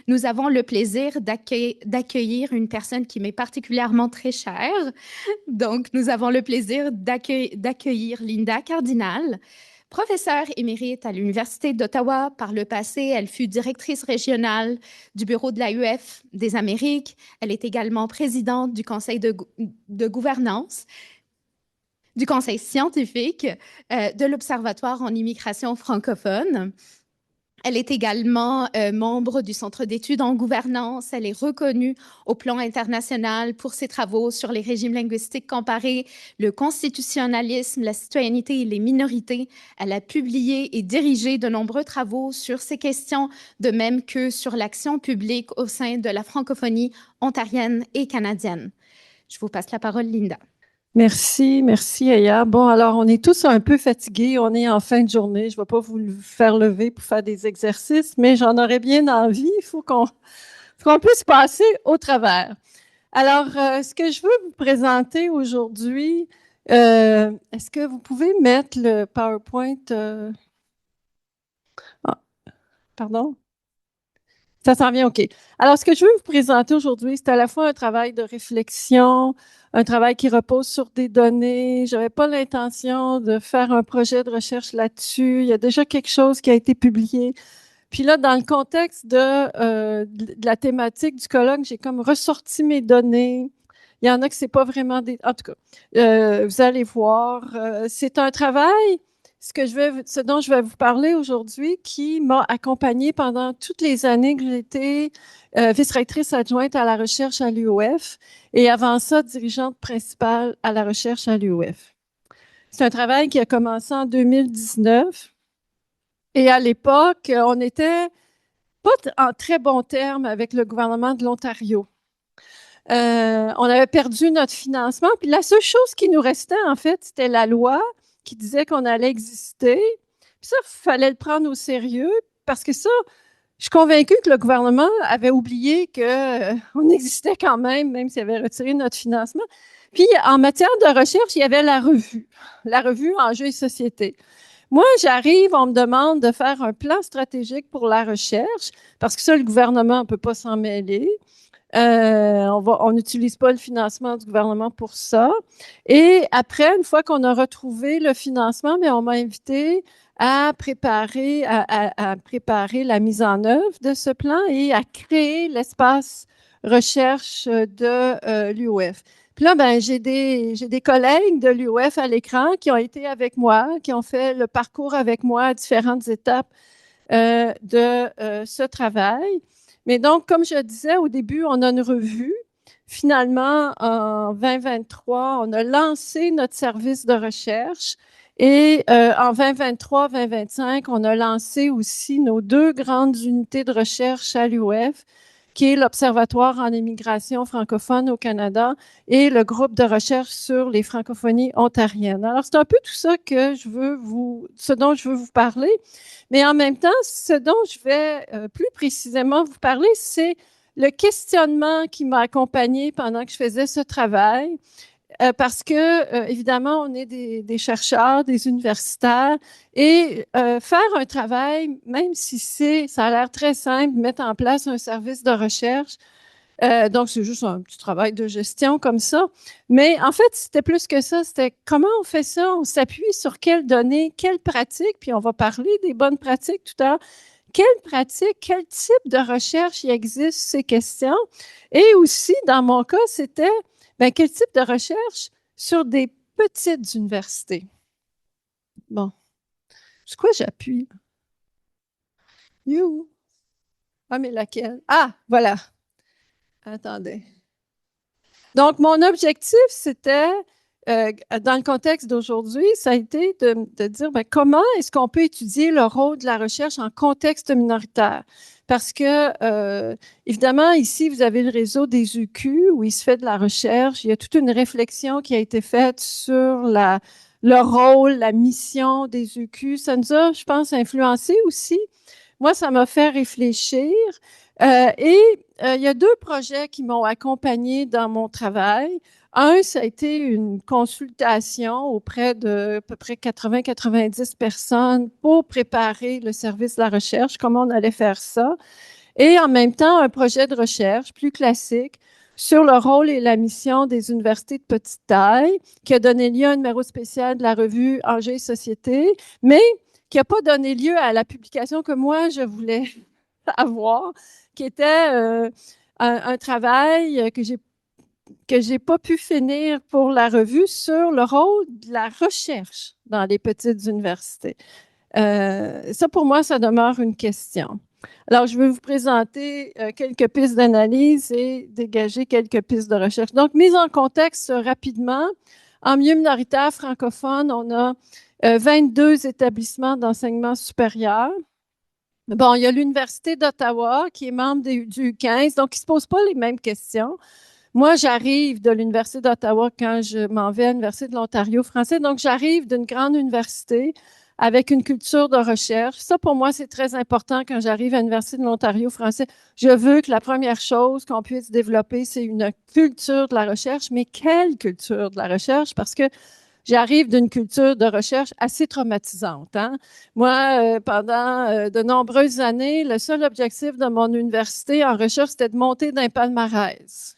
Nous avons le plaisir d'accueillir une personne qui m'est particulièrement très chère. Donc, nous avons le plaisir d'accueillir Linda Cardinal. Professeure émérite à l'Université d'Ottawa, par le passé, elle fut directrice régionale du bureau de l'AUF des Amériques. Elle est également présidente du conseil de gouvernance, du conseil scientifique de l'Observatoire en immigration francophone. Elle est également membre du Centre d'études en gouvernance. Elle est reconnue au plan international pour ses travaux sur les régimes linguistiques comparés, le constitutionnalisme, la citoyenneté et les minorités. Elle a publié et dirigé de nombreux travaux sur ces questions, de même que sur l'action publique au sein de la francophonie ontarienne et canadienne. Je vous passe la parole, Linda. Merci, Aya. Bon, alors, on est tous un peu fatigués. On est en fin de journée. Je ne vais pas vous faire lever pour faire des exercices, mais j'en aurais bien envie. Il faut qu'on puisse passer au travers. Alors, ce que je veux vous présenter aujourd'hui, est-ce que vous pouvez mettre le PowerPoint? Ah, pardon? Ça s'en vient, OK. Alors, ce que je veux vous présenter aujourd'hui, c'est à la fois un travail de réflexion, un travail qui repose sur des données. Je n'avais pas l'intention de faire un projet de recherche là-dessus. Il y a déjà quelque chose qui a été publié. Puis là, dans le contexte de la thématique du colloque, j'ai comme ressorti mes données. Il y en a que c'est pas vraiment des... En tout cas, vous allez voir. C'est un travail ce dont je vais vous parler aujourd'hui, qui m'a accompagnée pendant toutes les années que j'ai été vice-rectrice adjointe à la recherche à l'UOF et avant ça, dirigeante principale à la recherche à l'UOF. C'est un travail qui a commencé en 2019 et à l'époque, on n'était pas en très bons termes avec le gouvernement de l'Ontario. On avait perdu notre financement, puis la seule chose qui nous restait, en fait, c'était la loi qui disait qu'on allait exister. Puis ça, il fallait le prendre au sérieux parce que ça, je suis convaincue que le gouvernement avait oublié qu'on existait quand même, même s'il avait retiré notre financement. Puis, en matière de recherche, il y avait la revue Enjeux et société. Moi, j'arrive, on me demande de faire un plan stratégique pour la recherche, parce que ça, le gouvernement ne peut pas s'en mêler. On n'utilise pas le financement du gouvernement pour ça. Et après, une fois qu'on a retrouvé le financement, mais on m'a invité à préparer la mise en œuvre de ce plan et à créer l'espace recherche de l'UOF. Puis là, ben, j'ai des collègues de l'UOF à l'écran qui ont été avec moi, qui ont fait le parcours avec moi à différentes étapes de ce travail. Mais donc, comme je disais au début, on a une revue. Finalement, en 2023, on a lancé notre service de recherche. Et en 2023-2025, on a lancé aussi nos deux grandes unités de recherche à l'UOF, qui est l'Observatoire en immigration francophone au Canada et le groupe de recherche sur les francophonies ontariennes. Alors, c'est un peu tout ça ce dont je veux vous parler. Mais en même temps, ce dont je vais plus précisément vous parler, c'est le questionnement qui m'a accompagnée pendant que je faisais ce travail. Parce que, évidemment, on est des chercheurs, des universitaires, et faire un travail, même si ça a l'air très simple, mettre en place un service de recherche, donc c'est juste un petit travail de gestion comme ça. Mais en fait, c'était plus que ça. C'était comment on fait ça? On s'appuie sur quelles données, quelles pratiques, puis on va parler des bonnes pratiques tout à l'heure. Quelles pratiques, quel type de recherche il existe sur ces questions? Et aussi, dans mon cas, c'était quel type de recherche sur des petites universités? Bon, sur quoi j'appuie? You. Ah, mais laquelle? Ah, voilà. Attendez. Donc, mon objectif, c'était, dans le contexte d'aujourd'hui, ça a été de dire comment est-ce qu'on peut étudier le rôle de la recherche en contexte minoritaire? Parce que, évidemment, ici, vous avez le réseau des UQ où il se fait de la recherche. Il y a toute une réflexion qui a été faite sur le rôle, la mission des UQ. Ça nous a, je pense, influencé aussi. Moi, ça m'a fait réfléchir. Il y a deux projets qui m'ont accompagnée dans mon travail. Un, ça a été une consultation auprès de à peu près 80-90 personnes pour préparer le service de la recherche, comment on allait faire ça. et en même temps un projet de recherche plus classique sur le rôle et la mission des universités de petite taille, qui a donné lieu à un numéro spécial de la revue Enjeux et Société, mais qui n'a pas donné lieu à la publication que moi, je voulais avoir, qui était un travail que j'ai pas pu finir pour la revue sur le rôle de la recherche dans les petites universités. Ça, pour moi, ça demeure une question. Alors, je vais vous présenter quelques pistes d'analyse et dégager quelques pistes de recherche. Donc, mise en contexte rapidement, en milieu minoritaire francophone, on a 22 établissements d'enseignement supérieur. Bon, il y a l'Université d'Ottawa qui est membre du 15, donc il ne se pose pas les mêmes questions. Moi, j'arrive de l'Université d'Ottawa quand je m'en vais à l'Université de l'Ontario français. Donc, j'arrive d'une grande université avec une culture de recherche. Ça, pour moi, c'est très important quand j'arrive à l'Université de l'Ontario français. Je veux que la première chose qu'on puisse développer, c'est une culture de la recherche. Mais quelle culture de la recherche? Parce que j'arrive d'une culture de recherche assez traumatisante. Hein? Moi, pendant de nombreuses années, le seul objectif de mon université en recherche, c'était de monter d'un palmarès.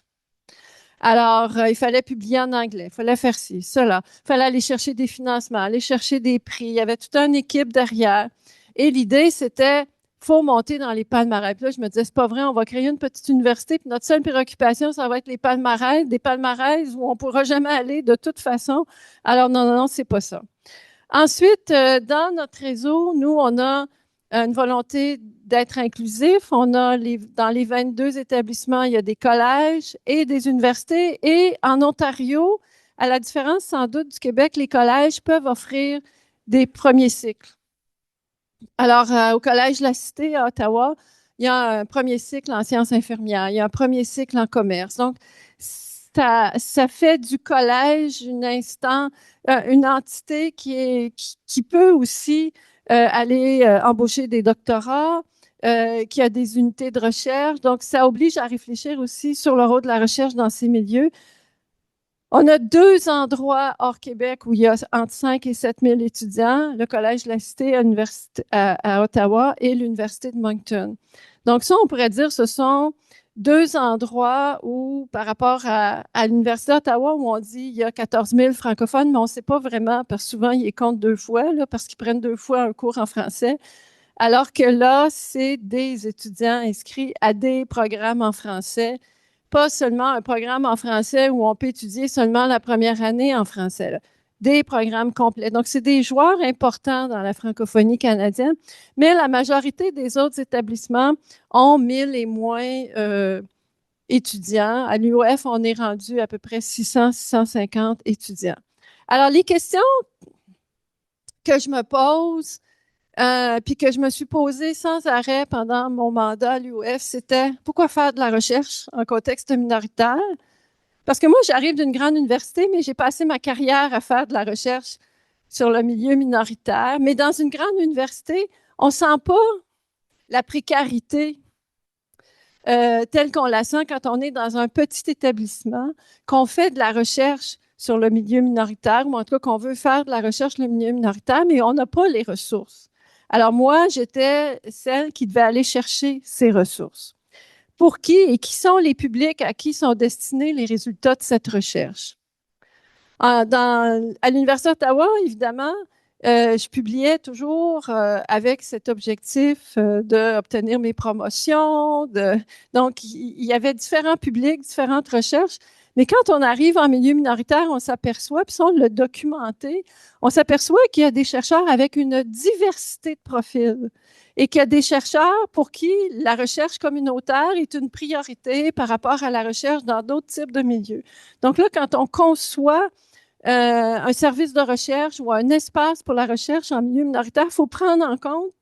Alors, il fallait publier en anglais, il fallait faire ci, cela, il fallait aller chercher des financements, aller chercher des prix. Il y avait toute une équipe derrière. Et l'idée, c'était, faut monter dans les palmarès. Puis là, je me disais, c'est pas vrai, on va créer une petite université, puis notre seule préoccupation, ça va être les palmarès, des palmarès où on pourra jamais aller de toute façon. Alors, non, non, non, c'est pas ça. Ensuite, dans notre réseau, nous, on a une volonté d'être inclusif. On a dans les 22 établissements, il y a des collèges et des universités. Et en Ontario, à la différence sans doute du Québec, les collèges peuvent offrir des premiers cycles. Alors, au Collège de la Cité à Ottawa, il y a un premier cycle en sciences infirmières, il y a un premier cycle en commerce. Donc, ça fait du collège une entité qui peut aussi aller embaucher des doctorats, qui a des unités de recherche. Donc, ça oblige à réfléchir aussi sur le rôle de la recherche dans ces milieux. On a 2 endroits hors Québec où il y a entre 5 et 7 000 étudiants, le Collège de la Cité à Ottawa et l'Université de Moncton. Donc ça, on pourrait dire ce sont 2 endroits où, par rapport à l'Université d'Ottawa, où on dit il y a 14 000 francophones, mais on ne sait pas vraiment, parce que souvent, ils les comptent 2 fois, là, parce qu'ils prennent 2 fois un cours en français, alors que là, c'est des étudiants inscrits à des programmes en français, pas seulement un programme en français où on peut étudier seulement la première année en français, là. Des programmes complets. Donc, c'est des joueurs importants dans la francophonie canadienne, mais la majorité des autres établissements ont 1000 et moins étudiants. À l'UOF, on est rendu à peu près 600, 650 étudiants. Alors, les questions que je me pose, puis que je me suis posée sans arrêt pendant mon mandat à l'UOF, c'était pourquoi faire de la recherche en contexte minoritaire? Parce que moi, j'arrive d'une grande université, mais j'ai passé ma carrière à faire de la recherche sur le milieu minoritaire. Mais dans une grande université, on ne sent pas la précarité telle qu'on la sent quand on est dans un petit établissement, qu'on fait de la recherche sur le milieu minoritaire, ou en tout cas qu'on veut faire de la recherche sur le milieu minoritaire, mais on n'a pas les ressources. Alors moi, j'étais celle qui devait aller chercher ces ressources. Pour qui et qui sont les publics à qui sont destinés les résultats de cette recherche? À l'Université d'Ottawa, évidemment, je publiais toujours avec cet objectif d'obtenir mes promotions. Donc, il y avait différents publics, différentes recherches. Mais quand on arrive en milieu minoritaire, on s'aperçoit, puis on l'a documenté, on s'aperçoit qu'il y a des chercheurs avec une diversité de profils et qu'il y a des chercheurs pour qui la recherche communautaire est une priorité par rapport à la recherche dans d'autres types de milieux. Donc là, quand on conçoit un service de recherche ou un espace pour la recherche en milieu minoritaire, il faut prendre en compte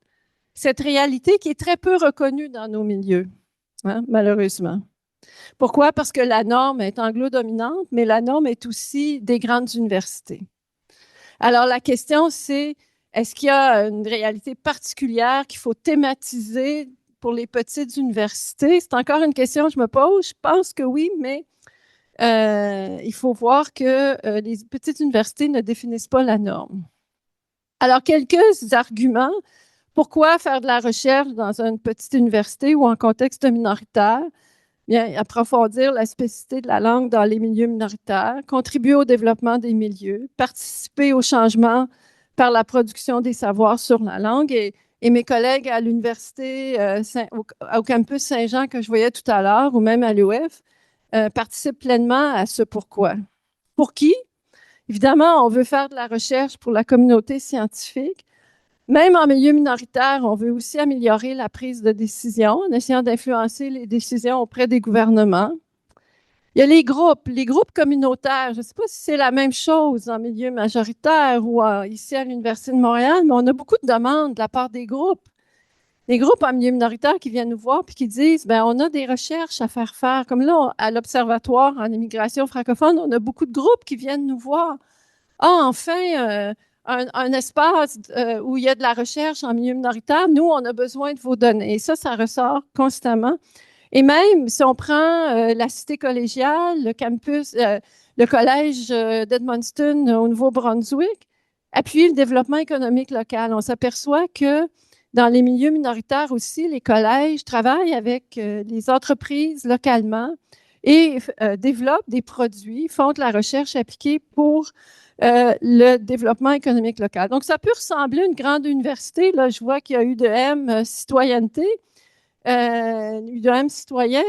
cette réalité qui est très peu reconnue dans nos milieux, hein, malheureusement. Pourquoi? Parce que la norme est anglo-dominante, mais la norme est aussi des grandes universités. Alors, la question, c'est est-ce qu'il y a une réalité particulière qu'il faut thématiser pour les petites universités? C'est encore une question que je me pose. Je pense que oui, mais il faut voir que les petites universités ne définissent pas la norme. Alors, quelques arguments Pourquoi faire de la recherche dans une petite université ou en contexte minoritaire? Bien, approfondir la spécificité de la langue dans les milieux minoritaires, contribuer au développement des milieux, participer au changement par la production des savoirs sur la langue. Et mes collègues à l'université, au campus Saint-Jean que je voyais tout à l'heure, ou même à l'UF, participent pleinement à ce pourquoi. Pour qui? Évidemment, on veut faire de la recherche pour la communauté scientifique. Même en milieu minoritaire, on veut aussi améliorer la prise de décision en essayant d'influencer les décisions auprès des gouvernements. Il y a les groupes communautaires. Je ne sais pas si c'est la même chose en milieu majoritaire ou ici à l'Université de Montréal, mais on a beaucoup de demandes de la part des groupes. Des groupes en milieu minoritaire qui viennent nous voir et qui disent, ben on a des recherches à faire. Comme là, à l'Observatoire en immigration francophone, on a beaucoup de groupes qui viennent nous voir. Ah, enfin, un espace où il y a de la recherche en milieu minoritaire, nous, on a besoin de vos données. Et ça ressort constamment. Et même si on prend la cité collégiale, le campus, le collège d'Edmundston au Nouveau-Brunswick, appuyer le développement économique local. On s'aperçoit que dans les milieux minoritaires aussi, les collèges travaillent avec les entreprises localement et développent des produits, font de la recherche appliquée pour le développement économique local. Donc, ça peut ressembler à une grande université. Là, je vois qu'il y a UDM citoyenneté, UDM citoyen.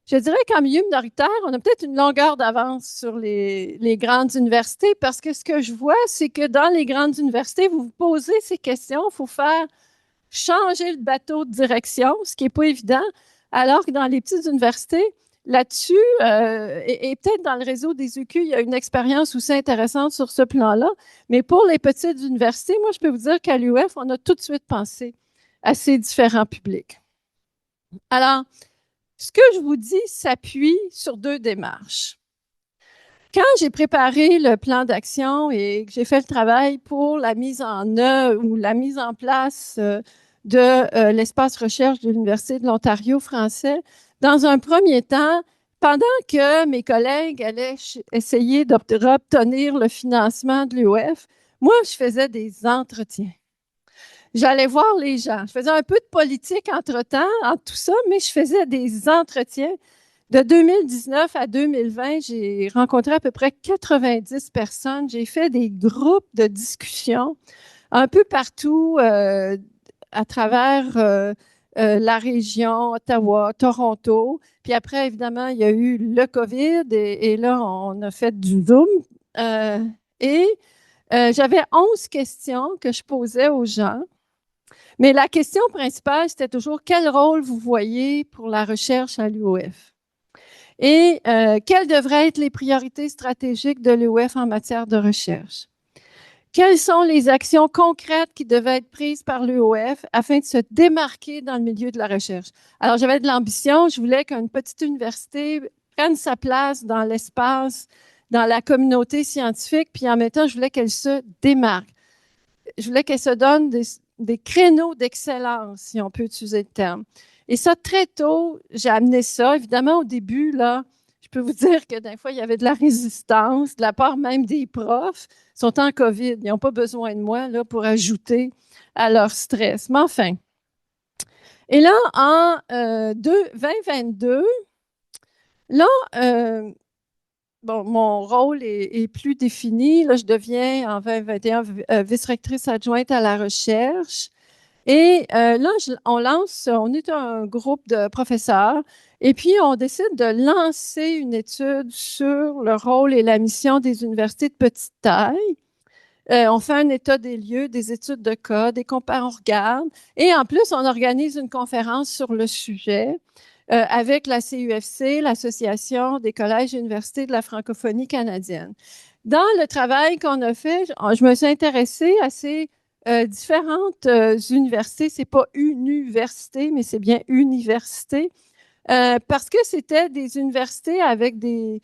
Je dirais qu'en milieu minoritaire, on a peut-être une longueur d'avance sur les grandes universités parce que ce que je vois, c'est que dans les grandes universités, vous vous posez ces questions, il faut faire changer le bateau de direction, ce qui n'est pas évident, alors que dans les petites universités, là-dessus, et peut-être dans le réseau des UQ, il y a une expérience aussi intéressante sur ce plan-là, mais pour les petites universités, moi, je peux vous dire qu'à l'UF, on a tout de suite pensé à ces différents publics. Alors, ce que je vous dis s'appuie sur deux démarches. Quand j'ai préparé le plan d'action et que j'ai fait le travail pour la mise en œuvre ou la mise en place de l'espace recherche de l'Université de l'Ontario français, dans un premier temps, pendant que mes collègues allaient essayer d'obtenir le financement de l'UF, moi, je faisais des entretiens. J'allais voir les gens. Je faisais un peu de politique entre-temps, entre tout ça, mais je faisais des entretiens. De 2019 à 2020, j'ai rencontré à peu près 90 personnes. J'ai fait des groupes de discussion un peu partout à travers la région, Ottawa, Toronto. Puis après, évidemment, il y a eu le COVID et là, on a fait du Zoom. J'avais 11 questions que je posais aux gens. Mais la question principale, c'était toujours quel rôle vous voyez pour la recherche à l'UOF? Et quelles devraient être les priorités stratégiques de l'UOF en matière de recherche? Quelles sont les actions concrètes qui devaient être prises par l'UOF afin de se démarquer dans le milieu de la recherche? Alors, j'avais de l'ambition. Je voulais qu'une petite université prenne sa place dans l'espace, dans la communauté scientifique, puis en même temps, je voulais qu'elle se démarque. Je voulais qu'elle se donne des créneaux d'excellence, si on peut utiliser le terme. Et ça, très tôt, j'ai amené ça. Évidemment, au début, là, je peux vous dire que des fois, il y avait de la résistance, de la part même des profs. Ils sont en COVID, ils n'ont pas besoin de moi là, pour ajouter à leur stress. Mais enfin. Et là, en 2022, là, bon, mon rôle est plus défini. Là, je deviens en 2021 vice-rectrice adjointe à la recherche. Et là, on est un groupe de professeurs et puis on décide de lancer une étude sur le rôle et la mission des universités de petite taille. On fait un état des lieux, des études de cas, on regarde. Et en plus, on organise une conférence sur le sujet avec la CUFC, l'Association des collèges et universités de la francophonie canadienne. Dans le travail qu'on a fait, je me suis intéressée à ces différentes universités. C'est pas une université, mais c'est bien université. Parce que c'était des universités avec des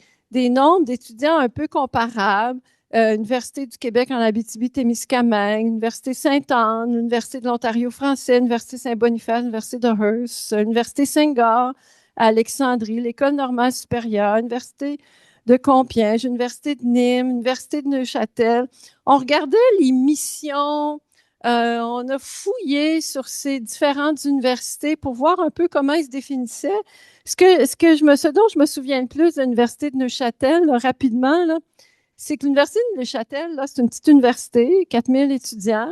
nombres d'étudiants un peu comparables. Université du Québec en Abitibi-Témiscamingue, Université Sainte-Anne, Université de l'Ontario français, Université Saint-Boniface, Université de Hearst, Université Saint-Gare à Alexandrie, l'École normale supérieure, Université de Compiègne, Université de Nîmes, Université de Neuchâtel. On regardait les missions, On a fouillé sur ces différentes universités pour voir un peu comment ils se définissaient. Ce dont je me souviens le plus de l'Université de Neuchâtel, là, rapidement, là, c'est que l'Université de Neuchâtel, là, c'est une petite université, 4000 étudiants.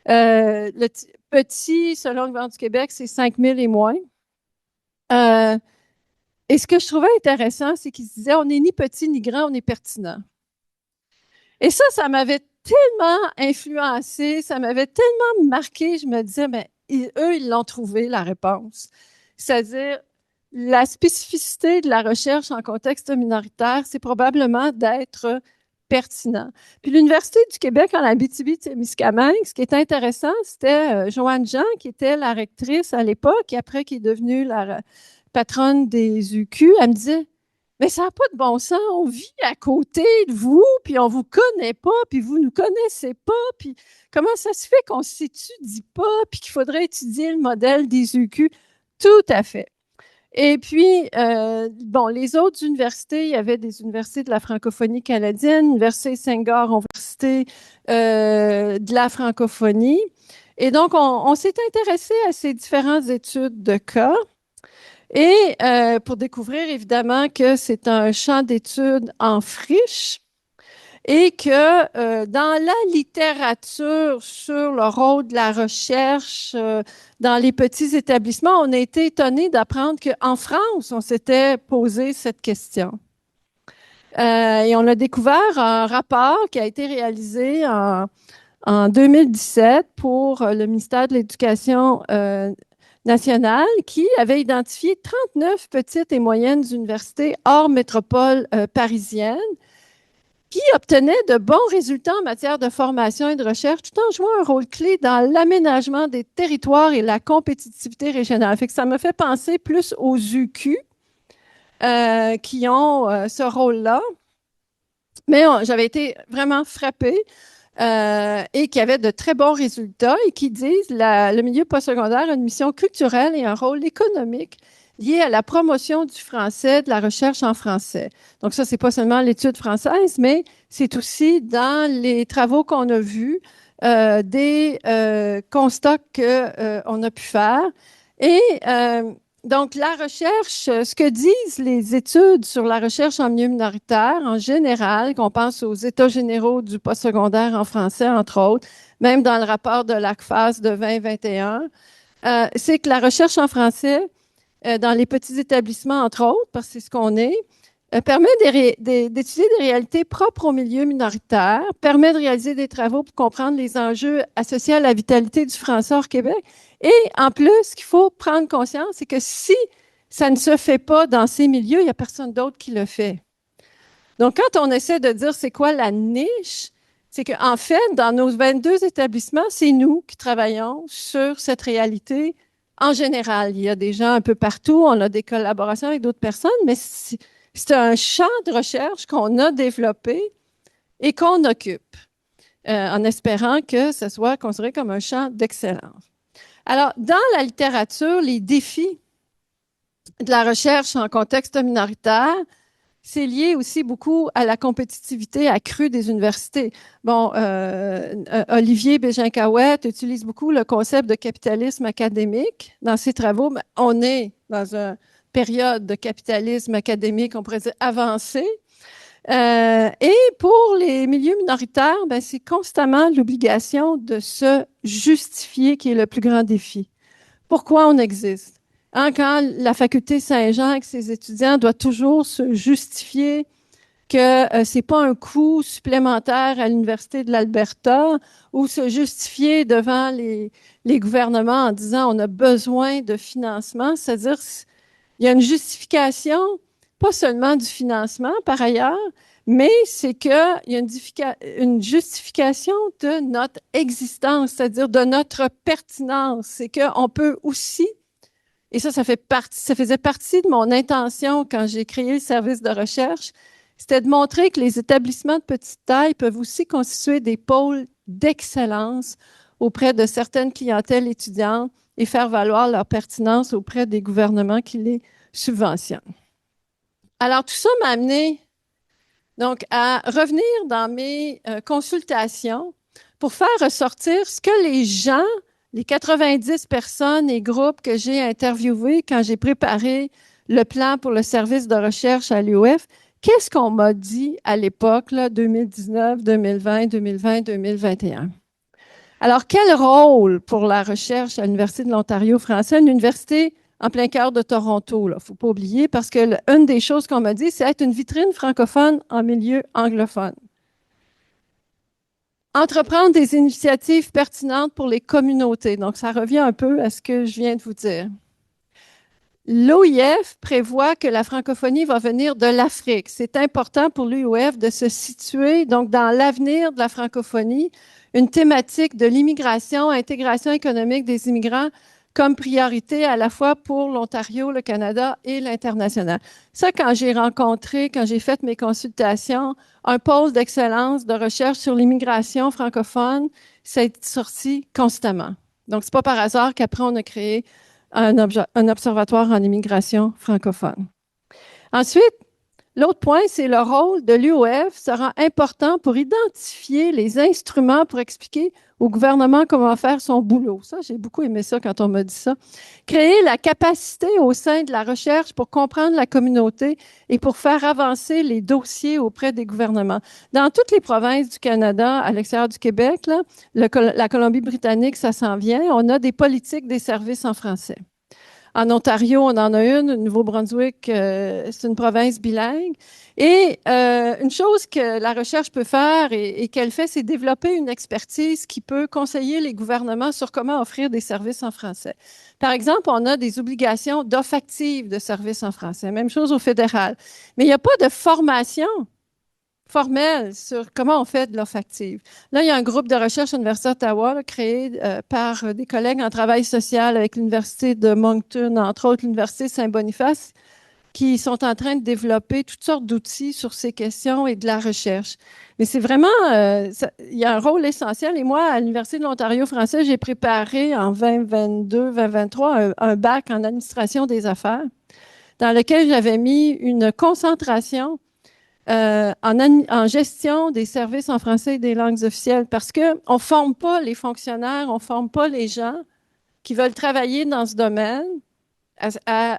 Petit, selon le gouvernement du Québec, c'est 5000 et moins. Et ce que je trouvais intéressant, c'est qu'ils se disaient, on n'est ni petit ni grand, on est pertinent. Et ça m'avait tellement influencé, ça m'avait tellement marqué, je me disais, mais eux, ils l'ont trouvé, la réponse. C'est-à-dire, la spécificité de la recherche en contexte minoritaire, c'est probablement d'être pertinent. Puis l'Université du Québec en Abitibi-Témiscamingue, ce qui est intéressant, c'était Joanne Jean, qui était la rectrice à l'époque, et après qui est devenue la patronne des UQ. Elle me disait, mais ça n'a pas de bon sens, on vit à côté de vous, puis on ne vous connaît pas, puis vous ne nous connaissez pas, puis comment ça se fait qu'on ne s'étudie pas, puis qu'il faudrait étudier le modèle des UQ? Tout à fait. Et puis, bon, les autres universités, il y avait des universités de la francophonie canadienne, l'Université Senghor, Université de la francophonie. Et donc, on s'est intéressé à ces différentes études de cas. Et pour découvrir évidemment que c'est un champ d'études en friche et que dans la littérature sur le rôle de la recherche dans les petits établissements, on a été étonné d'apprendre qu'en France, on s'était posé cette question. Et on a découvert un rapport qui a été réalisé en 2017 pour le ministère de l'Éducation nationale qui avait identifié 39 petites et moyennes universités hors métropole parisienne qui obtenaient de bons résultats en matière de formation et de recherche tout en jouant un rôle clé dans l'aménagement des territoires et la compétitivité régionale. Fait que ça me fait penser plus aux UQ qui ont ce rôle-là. Mais j'avais été vraiment frappée et qui avaient de très bons résultats et qui disent le milieu postsecondaire a une mission culturelle et un rôle économique lié à la promotion du français, de la recherche en français. Donc ça, c'est pas seulement l'étude française, mais c'est aussi dans les travaux qu'on a vus, des constats qu'on a pu faire. Et donc, la recherche, ce que disent les études sur la recherche en milieu minoritaire, en général, qu'on pense aux états généraux du postsecondaire en français, entre autres, même dans le rapport de l'ACFAS de 2021, c'est que la recherche en français, dans les petits établissements, entre autres, parce que c'est ce qu'on est, permet d'étudier des réalités propres au milieu minoritaire, permet de réaliser des travaux pour comprendre les enjeux associés à la vitalité du français hors Québec. Et en plus, ce qu'il faut prendre conscience, c'est que si ça ne se fait pas dans ces milieux, il n'y a personne d'autre qui le fait. Donc, quand on essaie de dire c'est quoi la niche, c'est qu'en fait, dans nos 22 établissements, c'est nous qui travaillons sur cette réalité en général. Il y a des gens un peu partout, on a des collaborations avec d'autres personnes, mais c'est un champ de recherche qu'on a développé et qu'on occupe, en espérant que ce soit considéré comme un champ d'excellence. Alors, dans la littérature, les défis de la recherche en contexte minoritaire, c'est lié aussi beaucoup à la compétitivité accrue des universités. Bon, Olivier Bégin-Cahouette utilise beaucoup le concept de capitalisme académique dans ses travaux. Mais on est dans une période de capitalisme académique, on pourrait dire avancé. Et pour les milieux minoritaires, ben, c'est constamment l'obligation de se justifier qui est le plus grand défi. Pourquoi on existe? Hein, quand la faculté Saint-Jean avec ses étudiants doit toujours se justifier que c'est pas un coût supplémentaire à l'Université de l'Alberta ou se justifier devant les gouvernements en disant on a besoin de financement, c'est-à-dire il y a une justification, pas seulement du financement par ailleurs, mais c'est qu'il y a une justification de notre existence, c'est-à-dire de notre pertinence. C'est qu'on peut aussi, et ça faisait partie de mon intention quand j'ai créé le service de recherche, c'était de montrer que les établissements de petite taille peuvent aussi constituer des pôles d'excellence auprès de certaines clientèles étudiantes et faire valoir leur pertinence auprès des gouvernements qui les subventionnent. Alors, tout ça m'a amené donc à revenir dans mes consultations pour faire ressortir ce que les gens, les 90 personnes et groupes que j'ai interviewés quand j'ai préparé le plan pour le service de recherche à l'UF, qu'est-ce qu'on m'a dit à l'époque, 2019, 2020, 2020, 2021? Alors, quel rôle pour la recherche à l'Université de l'Ontario français, une université en plein cœur de Toronto, il ne faut pas oublier, parce que une des choses qu'on m'a dit, c'est être une vitrine francophone en milieu anglophone. Entreprendre des initiatives pertinentes pour les communautés. Donc, ça revient un peu à ce que je viens de vous dire. L'OIF prévoit que la francophonie va venir de l'Afrique. C'est important pour l'UOF de se situer donc dans l'avenir de la francophonie, une thématique de l'immigration, intégration économique des immigrants comme priorité à la fois pour l'Ontario, le Canada et l'international. Ça, quand j'ai fait mes consultations, un pôle d'excellence de recherche sur l'immigration francophone, ça a été sorti constamment. Donc, ce n'est pas par hasard qu'après, on a créé un observatoire en immigration francophone. Ensuite, l'autre point, c'est le rôle de l'UOF sera important pour identifier les instruments pour expliquer au gouvernement comment faire son boulot. Ça, j'ai beaucoup aimé ça quand on m'a dit ça. Créer la capacité au sein de la recherche pour comprendre la communauté et pour faire avancer les dossiers auprès des gouvernements. Dans toutes les provinces du Canada, à l'extérieur du Québec, là, la Colombie-Britannique, ça s'en vient, on a des politiques des services en français. En Ontario, on en a une. Au Nouveau-Brunswick, c'est une province bilingue. Et une chose que la recherche peut faire et qu'elle fait, c'est développer une expertise qui peut conseiller les gouvernements sur comment offrir des services en français. Par exemple, on a des obligations d'offre active de services en français. Même chose au fédéral. Mais il n'y a pas de formation formelle sur comment on fait de l'offre active. Là, il y a un groupe de recherche à l'Université d'Ottawa là, créé par des collègues en travail social avec l'Université de Moncton, entre autres l'Université Saint-Boniface, qui sont en train de développer toutes sortes d'outils sur ces questions et de la recherche. Mais c'est vraiment, il y a un rôle essentiel. Et moi, à l'Université de l'Ontario français, j'ai préparé en 2022, 2023 un bac en administration des affaires dans lequel j'avais mis une concentration en gestion des services en français et des langues officielles parce qu'on ne forme pas les fonctionnaires, on ne forme pas les gens qui veulent travailler dans ce domaine à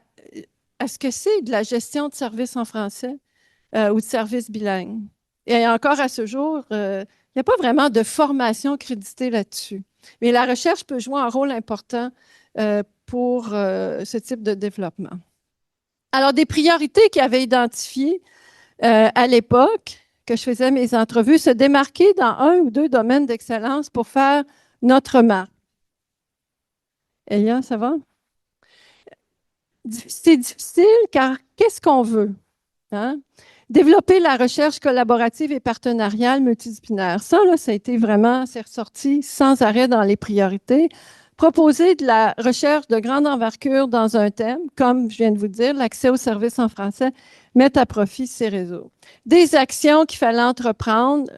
ce que c'est de la gestion de services en français ou de services bilingues. Et encore à ce jour, il n'y a pas vraiment de formation créditée là-dessus. Mais la recherche peut jouer un rôle important pour ce type de développement. Alors, des priorités qu'ils avaient identifiées à l'époque que je faisais mes entrevues, se démarquer dans un ou deux domaines d'excellence pour faire notre marque. Elia, ça va? C'est difficile car qu'est-ce qu'on veut? Hein? Développer la recherche collaborative et partenariale multidisciplinaire. Ça, là, ça a été vraiment, c'est ressorti sans arrêt dans les priorités. Proposer de la recherche de grande envergure dans un thème, comme je viens de vous dire, l'accès aux services en français, mettre à profit ces réseaux. Des actions qu'il fallait entreprendre,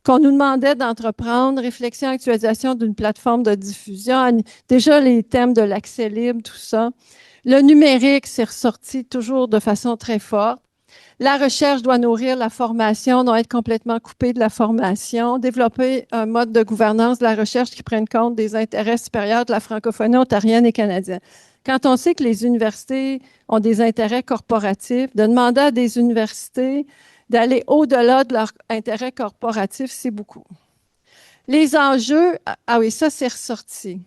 qu'on nous demandait d'entreprendre, réflexion, actualisation d'une plateforme de diffusion, déjà les thèmes de l'accès libre, tout ça. Le numérique, c'est ressorti toujours de façon très forte. La recherche doit nourrir la formation, doit être complètement coupée de la formation, développer un mode de gouvernance de la recherche qui prenne compte des intérêts supérieurs de la francophonie ontarienne et canadienne. Quand on sait que les universités ont des intérêts corporatifs, de demander à des universités d'aller au-delà de leurs intérêts corporatifs, c'est beaucoup. Les enjeux, ah oui, ça c'est ressorti.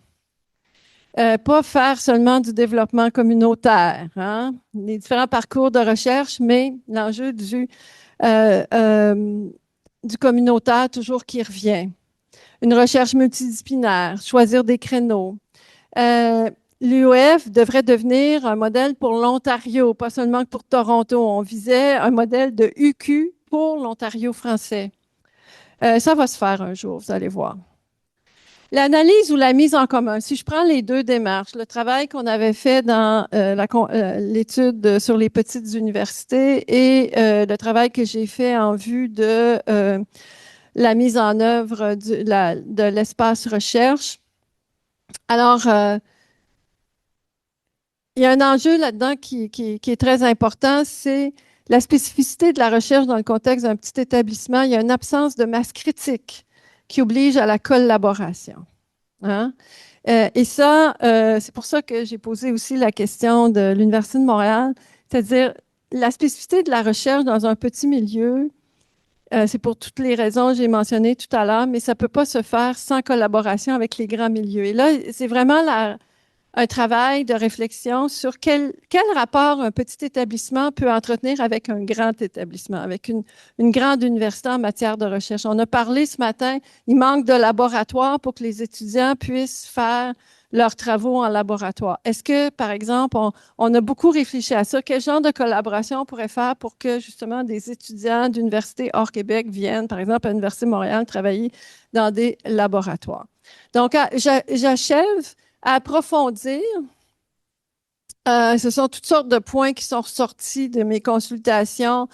Pas faire seulement du développement communautaire, hein? Les différents parcours de recherche, mais l'enjeu du communautaire toujours qui revient. Une recherche multidisciplinaire, choisir des créneaux. L'UOF devrait devenir un modèle pour l'Ontario, pas seulement pour Toronto. On visait un modèle de UQ pour l'Ontario français. Ça va se faire un jour, vous allez voir. L'analyse ou la mise en commun. Si je prends les deux démarches, le travail qu'on avait fait dans l'étude sur les petites universités et le travail que j'ai fait en vue de la mise en œuvre de l'espace recherche. Alors, il y a un enjeu là-dedans qui est très important, c'est la spécificité de la recherche dans le contexte d'un petit établissement. Il y a une absence de masse critique qui oblige à la collaboration. Hein? Et ça, c'est pour ça que j'ai posé aussi la question de l'Université de Montréal, c'est-à-dire la spécificité de la recherche dans un petit milieu, c'est pour toutes les raisons que j'ai mentionnées tout à l'heure, mais ça ne peut pas se faire sans collaboration avec les grands milieux. Et là, c'est vraiment un travail de réflexion sur quel rapport un petit établissement peut entretenir avec un grand établissement, avec une grande université en matière de recherche. On a parlé ce matin, il manque de laboratoires pour que les étudiants puissent faire leurs travaux en laboratoire. Est-ce que, par exemple, on a beaucoup réfléchi à ça? Quel genre de collaboration on pourrait faire pour que, justement, des étudiants d'universités hors Québec viennent, par exemple, à l'Université de Montréal, travailler dans des laboratoires? Donc, j'achève à approfondir. Ce sont toutes sortes de points qui sont ressortis de mes consultations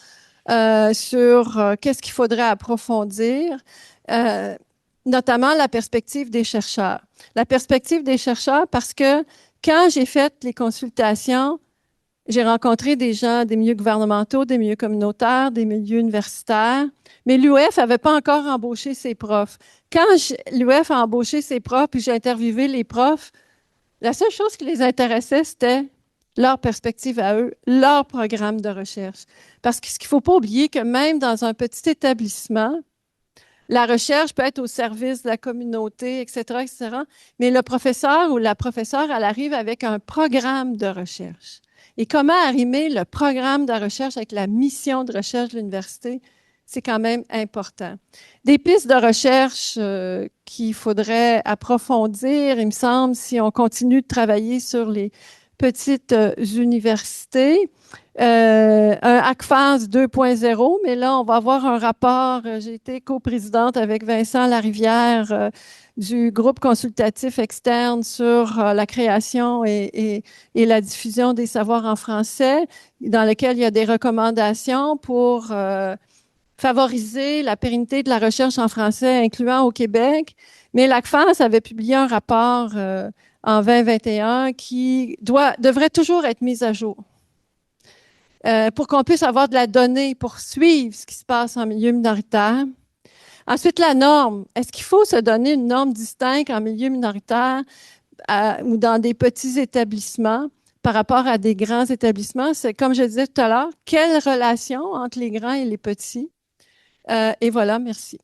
sur qu'est-ce qu'il faudrait approfondir, notamment la perspective des chercheurs. La perspective des chercheurs parce que quand j'ai fait les consultations, j'ai rencontré des gens des milieux gouvernementaux, des milieux communautaires, des milieux universitaires, mais l'UF n'avait pas encore embauché ses profs. Quand l'UF a embauché ses profs, puis j'ai interviewé les profs, la seule chose qui les intéressait, c'était leur perspective à eux, leur programme de recherche. Parce que ce qu'il ne faut pas oublier, que même dans un petit établissement, la recherche peut être au service de la communauté, etc., etc., mais le professeur ou la professeure, elle arrive avec un programme de recherche. Et comment arrimer le programme de recherche avec la mission de recherche de l'université, c'est quand même important. Des pistes de recherche qu'il faudrait approfondir, il me semble, si on continue de travailler sur les petites universités. Un ACFAS 2.0, mais là, on va avoir un rapport. J'ai été coprésidente avec Vincent Larivière du groupe consultatif externe sur la création et la diffusion des savoirs en français, dans lequel il y a des recommandations pour favoriser la pérennité de la recherche en français, incluant au Québec. Mais l'ACFAS avait publié un rapport en 2021 qui devrait toujours être mis à jour pour qu'on puisse avoir de la donnée pour suivre ce qui se passe en milieu minoritaire. Ensuite, la norme. Est-ce qu'il faut se donner une norme distincte en milieu minoritaire ou dans des petits établissements par rapport à des grands établissements? C'est comme je disais tout à l'heure, quelle relation entre les grands et les petits? Et voilà, merci.